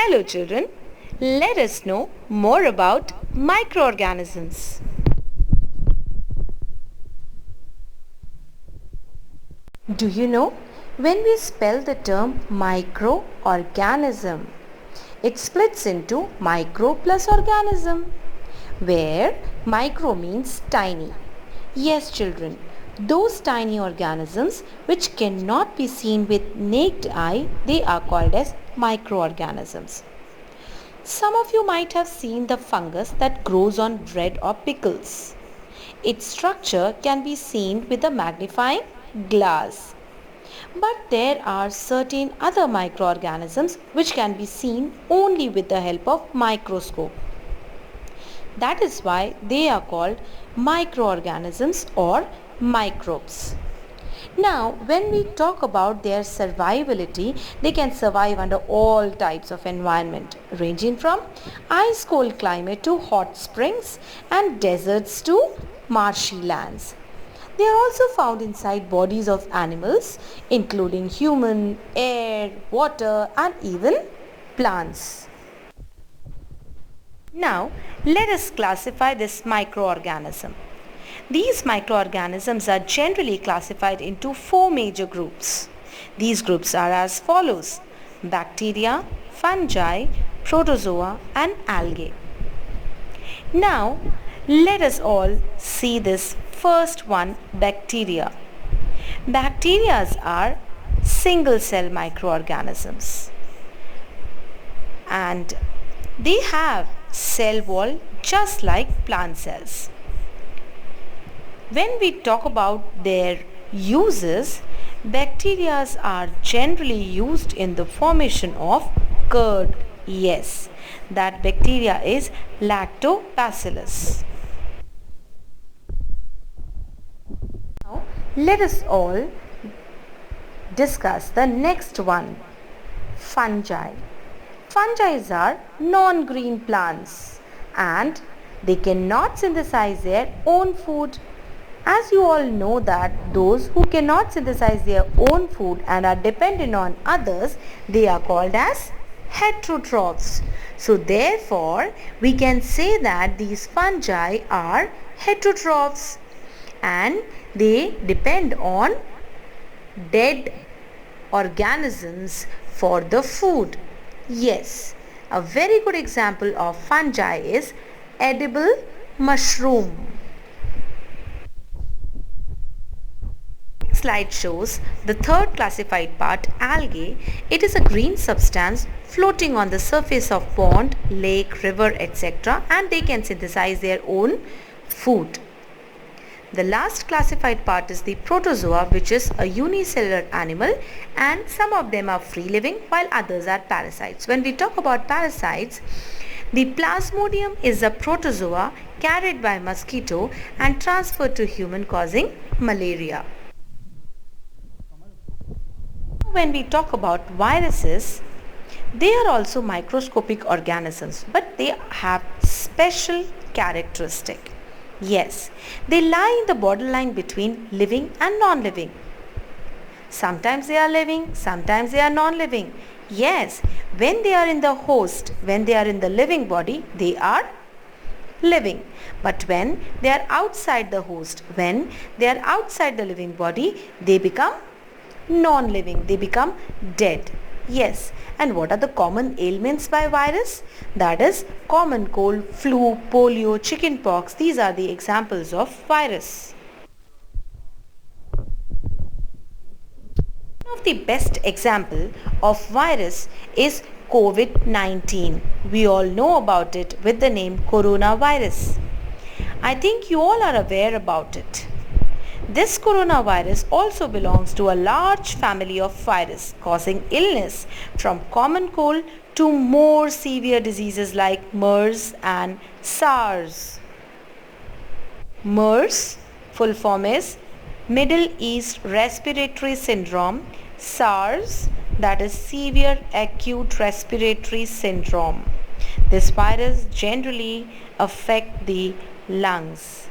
Hello children, let us know more about microorganisms. Do you know when we spell the term microorganism, it splits into micro plus organism, where micro means tiny. Yes children, those tiny organisms which cannot be seen with naked eye, they are called as microorganisms. Some of you might have seen the fungus that grows on bread or pickles. Its structure can be seen with a magnifying glass. But there are certain other microorganisms which can be seen only with the help of microscope. That is why they are called microorganisms or microbes. Now, when we talk about their survivability, they can survive under all types of environment, ranging from ice cold climate to hot springs and deserts to marshy lands. They are also found inside bodies of animals, including human, air, water, and even plants. Now, let us classify this microorganism. These microorganisms are generally classified into four major groups. These groups are as follows: bacteria, fungi, protozoa, and algae. Now, let us all see this first one, bacteria. Bacteria are single cell microorganisms and they have cell wall just like plant cells. When we talk about their uses, bacteria are generally used in the formation of curd. Yes, that bacteria is lactobacillus. Now, let us all discuss the next one, fungi. Fungi are non-green plants and they cannot synthesize their own food. As you all know that those who cannot synthesize their own food and are dependent on others, they are called as heterotrophs. So therefore, we can say that these fungi are heterotrophs and they depend on dead organisms for the food. Yes, a very good example of fungi is edible mushroom. Slide shows the third classified part, algae. It is a green substance floating on the surface of pond, lake, river, etc. and they can synthesize their own food. The last classified part is the protozoa, which is a unicellular animal and some of them are free living while others are parasites. When we talk about parasites, the plasmodium is a protozoa carried by mosquito and transferred to human causing malaria. When we talk about viruses, they are also microscopic organisms, but they have special characteristic. Yes, they lie in the borderline between living and non-living. Sometimes they are living, sometimes they are non-living. Yes, when they are in the host, when they are in the living body, they are living. But when they are outside the host, when they are outside the living body, they become non-living, they become dead. Yes, and what are the common ailments by virus? That is common cold, flu, polio, chickenpox. These are the examples of virus. One of the best example of virus is COVID-19. We all know about it with the name coronavirus. I think you all are aware about it. This coronavirus also belongs to a large family of virus causing illness from common cold to more severe diseases like MERS and SARS. MERS full form is Middle East Respiratory Syndrome. SARS, that is Severe Acute Respiratory Syndrome. This virus generally affects the lungs.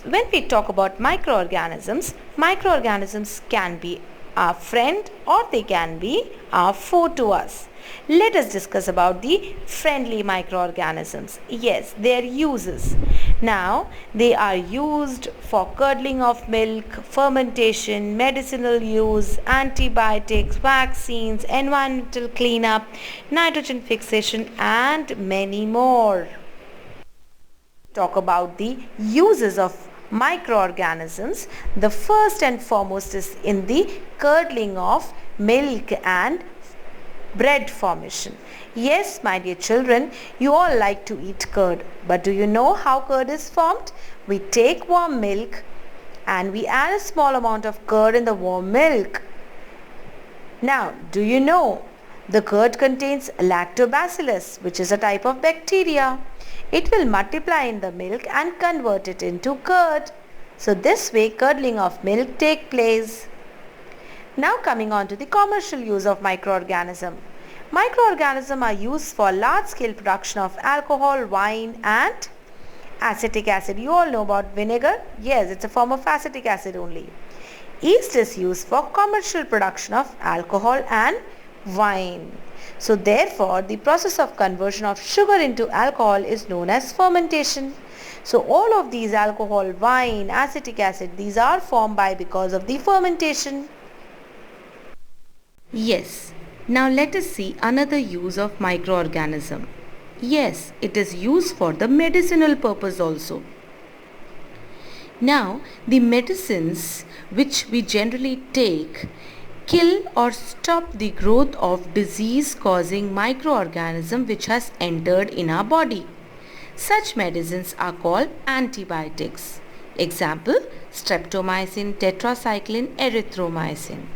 When we talk about microorganisms, microorganisms can be our friend or they can be our foe to us. Let us discuss about the friendly microorganisms. Yes, their uses. Now, they are used for curdling of milk, fermentation, medicinal use, antibiotics, vaccines, environmental cleanup, nitrogen fixation, and many more. Talk about the uses of microorganisms. The first and foremost is in the curdling of milk and bread formation. Yes, my dear children, you all like to eat curd. But do you know how curd is formed? We take warm milk and we add a small amount of curd in the warm milk. Now, do you know the curd contains lactobacillus, which is a type of bacteria. It will multiply in the milk and convert it into curd. So this way curdling of milk takes place. Now coming on to the commercial use of microorganism. Microorganisms are used for large-scale production of alcohol, wine and acetic acid. You all know about vinegar? Yes, it's a form of acetic acid only. Yeast is used for commercial production of alcohol and wine. So therefore, the process of conversion of sugar into alcohol is known as fermentation. So all of these alcohol, wine, acetic acid, these are formed because of the fermentation. Yes, now let us see another use of microorganism. Yes, it is used for the medicinal purpose also. Now, the medicines which we generally take kill or stop the growth of disease causing microorganism which has entered in our body. Such medicines are called antibiotics. Example, streptomycin, tetracycline, erythromycin.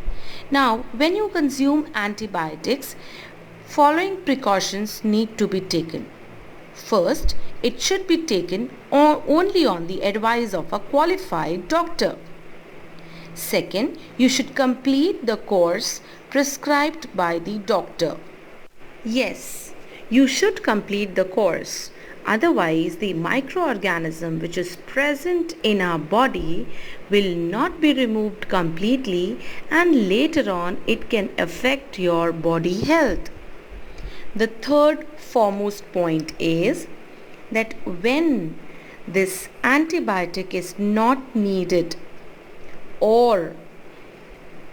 Now, when you consume antibiotics, following precautions need to be taken. First, it should be taken only on the advice of a qualified doctor. Second, you should complete the course prescribed by the doctor. Yes, you should complete the course. Otherwise, the microorganism which is present in our body will not be removed completely and later on it can affect your body health. The third foremost point is that when this antibiotic is not needed or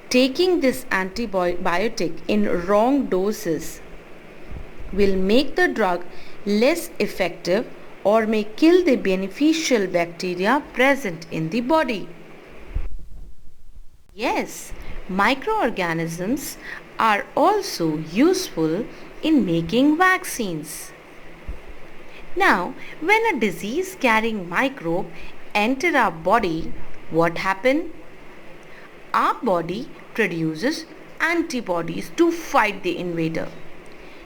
taking this antibiotic in wrong doses will make the drug less effective or may kill the beneficial bacteria present in the body. Yes, microorganisms are also useful in making vaccines. Now, when a disease carrying microbe enter our body, what happens? Our body produces antibodies to fight the invader.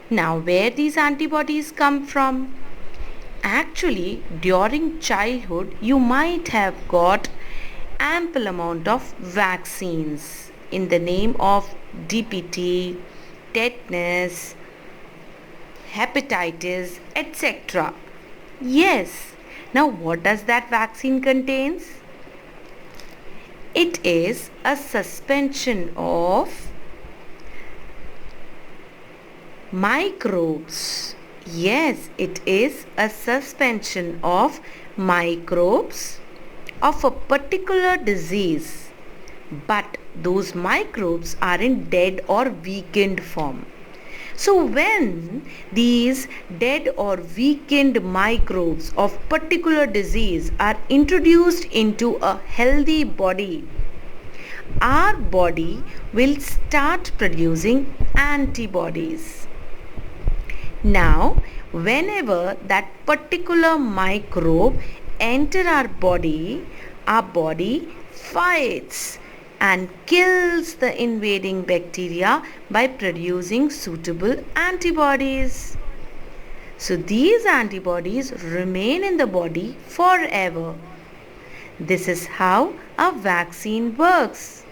Now, where these antibodies come from? Actually, during childhood, you might have got ample amount of vaccines in the name of DPT, tetanus, hepatitis, etc. Yes. Now, what does that vaccine contains? It is a suspension of microbes. Yes, it is a suspension of microbes of a particular disease. But those microbes are in dead or weakened form. So when these dead or weakened microbes of particular disease are introduced into a healthy body, our body will start producing antibodies. Now, whenever that particular microbe enter our body fights and kills the invading bacteria by producing suitable antibodies. So these antibodies remain in the body forever. This is how a vaccine works.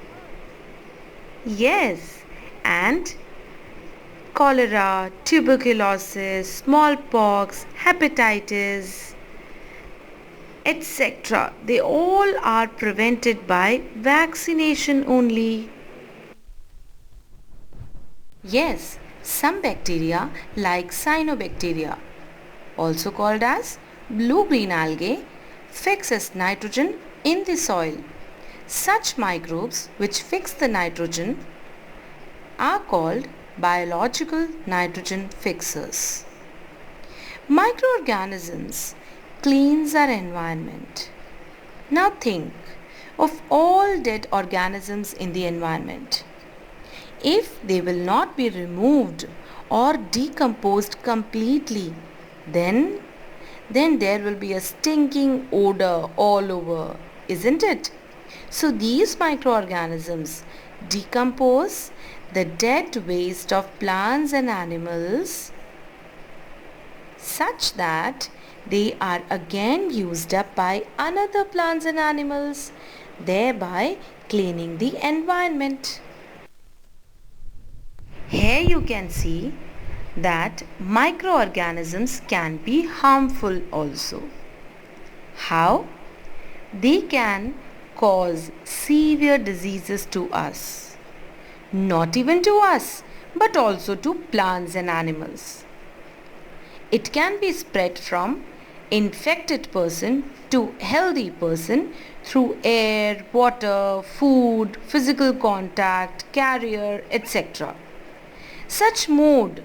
Yes, and cholera, tuberculosis, smallpox, hepatitis, etc. They all are prevented by vaccination only. Yes, some bacteria like cyanobacteria, also called as blue-green algae, fixes nitrogen in the soil. Such microbes which fix the nitrogen are called biological nitrogen fixers. Microorganisms cleans our environment. Now think of all dead organisms in the environment. If they will not be removed or decomposed completely, then there will be a stinking odor all over, isn't it? So these microorganisms decompose the dead waste of plants and animals such that they are again used up by another plants and animals, thereby cleaning the environment. Here you can see that microorganisms can be harmful also. How? They can cause severe diseases to us. Not even to us, but also to plants and animals. It can be spread from infected person to healthy person through air, water, food, physical contact, carrier, etc. Such mode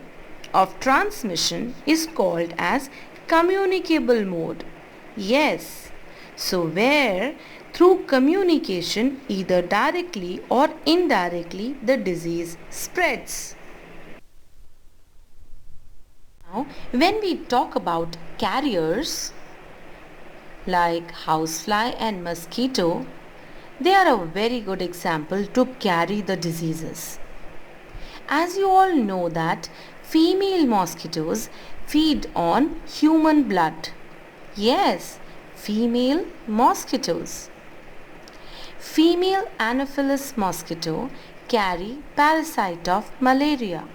of transmission is called as communicable mode. Yes, so where through communication either directly or indirectly the disease spreads. Now, when we talk about carriers like housefly and mosquito, they are a very good example to carry the diseases. As you all know that female mosquitoes feed on human blood. Yes, female mosquitoes. Female Anopheles mosquito carry parasite of malaria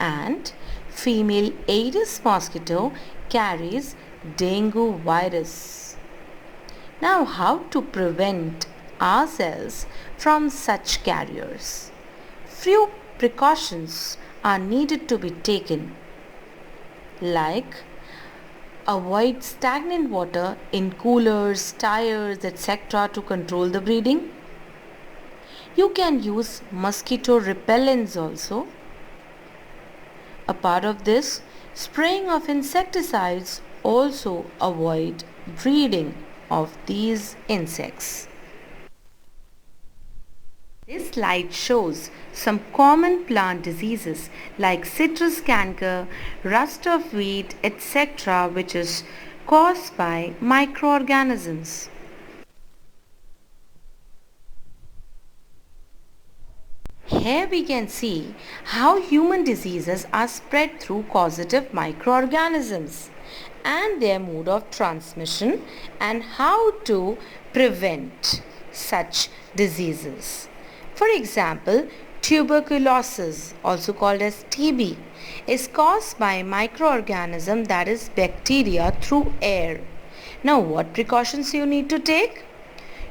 and female Aedes mosquito carries dengue virus. Now how to prevent ourselves from such carriers? Few precautions are needed to be taken, like avoid stagnant water in coolers, tires, etc. to control the breeding. You can use mosquito repellents also. A part of this, spraying of insecticides also avoid breeding of these insects. This slide shows some common plant diseases like citrus canker, rust of wheat, etc. which is caused by microorganisms. Here we can see how human diseases are spread through causative microorganisms and their mode of transmission and how to prevent such diseases. For example, tuberculosis, also called as TB, is caused by microorganism, that is bacteria, through air. Now what precautions you need to take?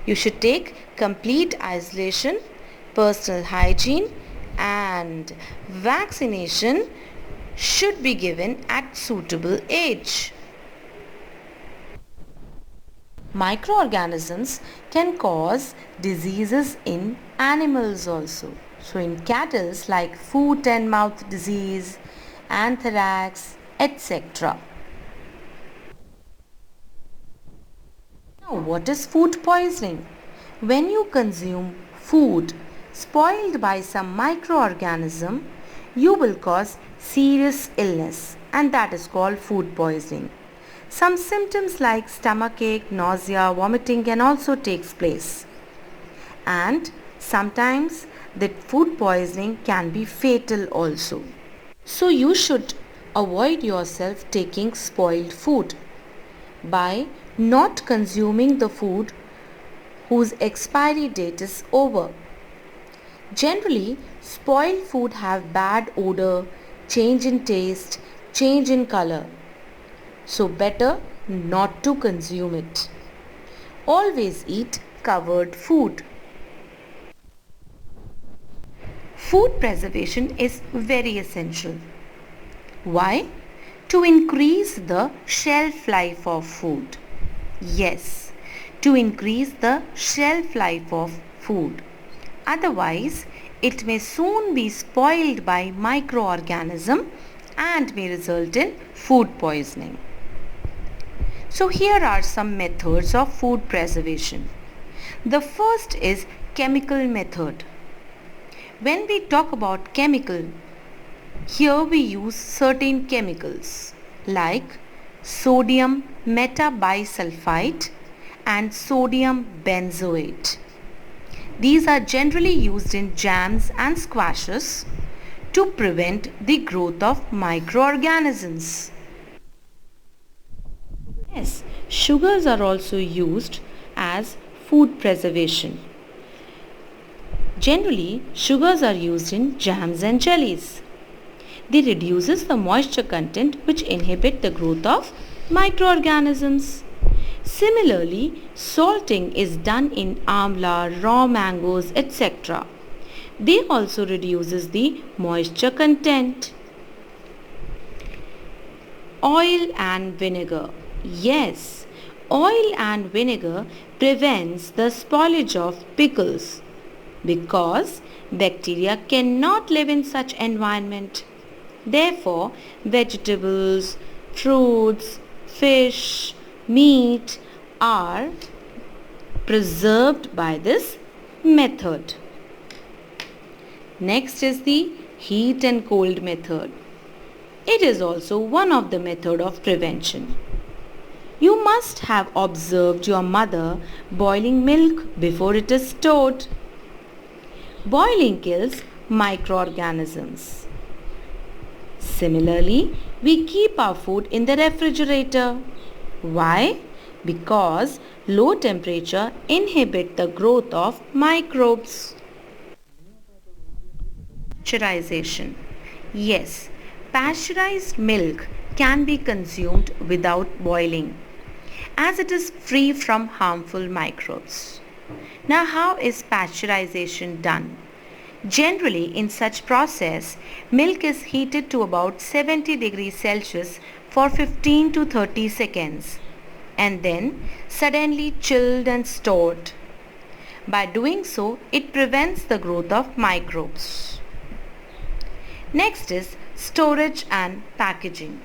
You should take complete isolation, personal hygiene and vaccination should be given at suitable age. Microorganisms can cause diseases in animals also. So in cattle like foot and mouth disease, anthrax, etc. Now what is food poisoning? When you consume food spoiled by some microorganism, you will cause serious illness and that is called food poisoning. Some symptoms like stomachache, nausea, vomiting can also take place. And sometimes the food poisoning can be fatal also. So you should avoid yourself taking spoiled food by not consuming the food whose expiry date is over. Generally, spoiled food have bad odor, change in taste, change in color. So better not to consume it. Always eat covered food. food preservation is very essential. Why? To increase the shelf life of food. Yes, to increase the shelf life of food. Otherwise, it may soon be spoiled by microorganisms and may result in food poisoning. So here are some methods of food preservation. The first is chemical method. When we talk about chemical, here we use certain chemicals like sodium metabisulfite and sodium benzoate. These are generally used in jams and squashes to prevent the growth of microorganisms. Yes, sugars are also used as food preservation. Generally, sugars are used in jams and jellies. They reduces the moisture content which inhibit the growth of microorganisms. Similarly, salting is done in amla, raw mangoes, etc. They also reduces the moisture content. Oil and vinegar. Yes, oil and vinegar prevents the spoilage of pickles because bacteria cannot live in such environment. Therefore, vegetables, fruits, fish, meat are preserved by this method. Next is the heat and cold method. It is also one of the method of prevention. You must have observed your mother boiling milk before it is stored. Boiling kills microorganisms. Similarly, we keep our food in the refrigerator. Why? Because low temperature inhibit the growth of microbes. Pasteurization. Yes, pasteurized milk can be consumed without boiling as it is free from harmful microbes. Now, how is pasteurization done? Generally, in such process, milk is heated to about 70 degrees Celsius for 15 to 30 seconds and then suddenly chilled and stored. By doing so, it prevents the growth of microbes. Next is storage and packaging.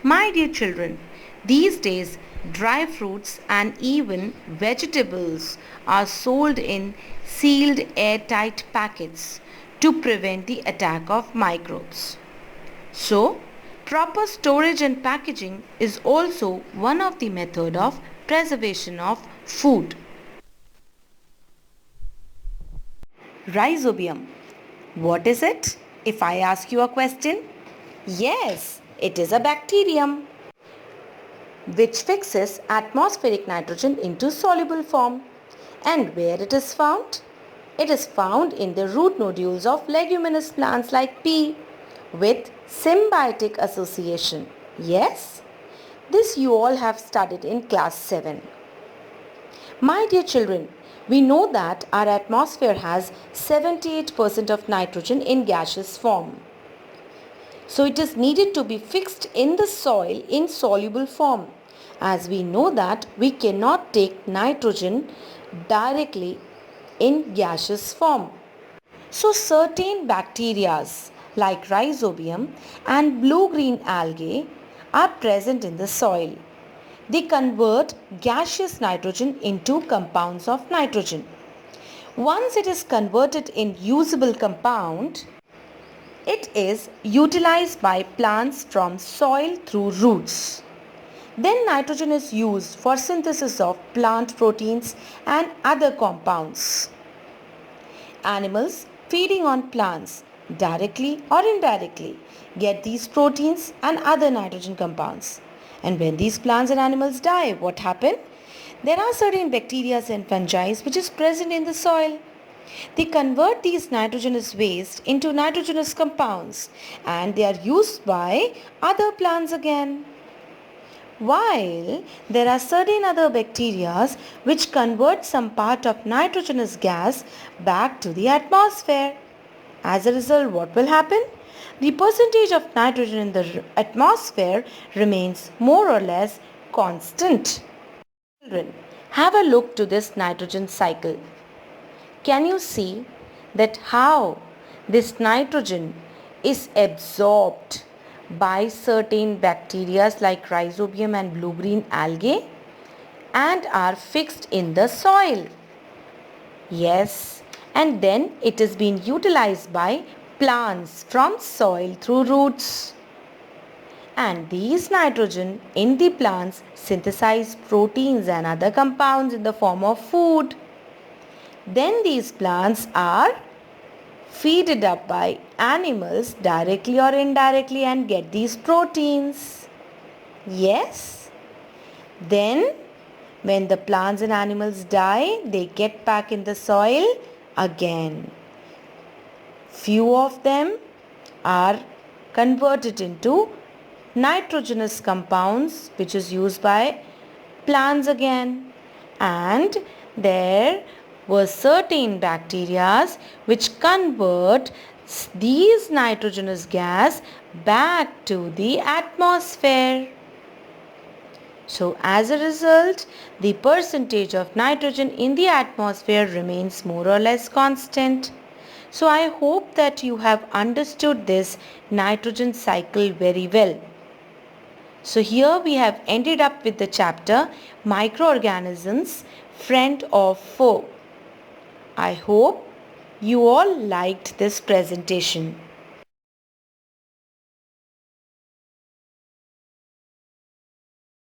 My dear children, these days dry fruits and even vegetables are sold in sealed airtight packets to prevent the attack of microbes. So, proper storage and packaging is also one of the method of preservation of food. Rhizobium. What is it? If I ask you a question? Yes, it is a bacterium which fixes atmospheric nitrogen into soluble form. And where it is found? It is found in the root nodules of leguminous plants like pea with symbiotic association. Yes? This you all have studied in class 7. My dear children, we know that our atmosphere has 78% of nitrogen in gaseous form. So it is needed to be fixed in the soil in soluble form, as we know that we cannot take nitrogen directly in gaseous form. So certain bacteria like Rhizobium and blue-green algae are present in the soil. They convert gaseous nitrogen into compounds of nitrogen. Once it is converted in usable compound, it is utilized by plants from soil through roots. Then nitrogen is used for synthesis of plant proteins and other compounds. Animals feeding on plants directly or indirectly get these proteins and other nitrogen compounds. And when these plants and animals die, what happens? There are certain bacteria and fungi which is present in the soil. They convert these nitrogenous waste into nitrogenous compounds and they are used by other plants again. While there are certain other bacteria which convert some part of nitrogenous gas back to the atmosphere. As a result, what will happen? The percentage of nitrogen in the atmosphere remains more or less constant. Children, have a look to this nitrogen cycle. Can you see that how this nitrogen is absorbed by certain bacteria like Rhizobium and blue-green algae and are fixed in the soil? Yes, and then it is being utilized by plants from soil through roots. And these nitrogen in the plants synthesize proteins and other compounds in the form of food. Then these plants are feeded up by animals directly or indirectly and get these proteins. Yes. Then when the plants and animals die, they get back in the soil again. Few of them are converted into nitrogenous compounds which is used by plants again, and there were certain bacteria which convert these nitrogenous gas back to the atmosphere. So as a result, the percentage of nitrogen in the atmosphere remains more or less constant. So I hope that you have understood this nitrogen cycle very well. So here we have ended up with the chapter Microorganisms, Friend or Foe. I hope you all liked this presentation.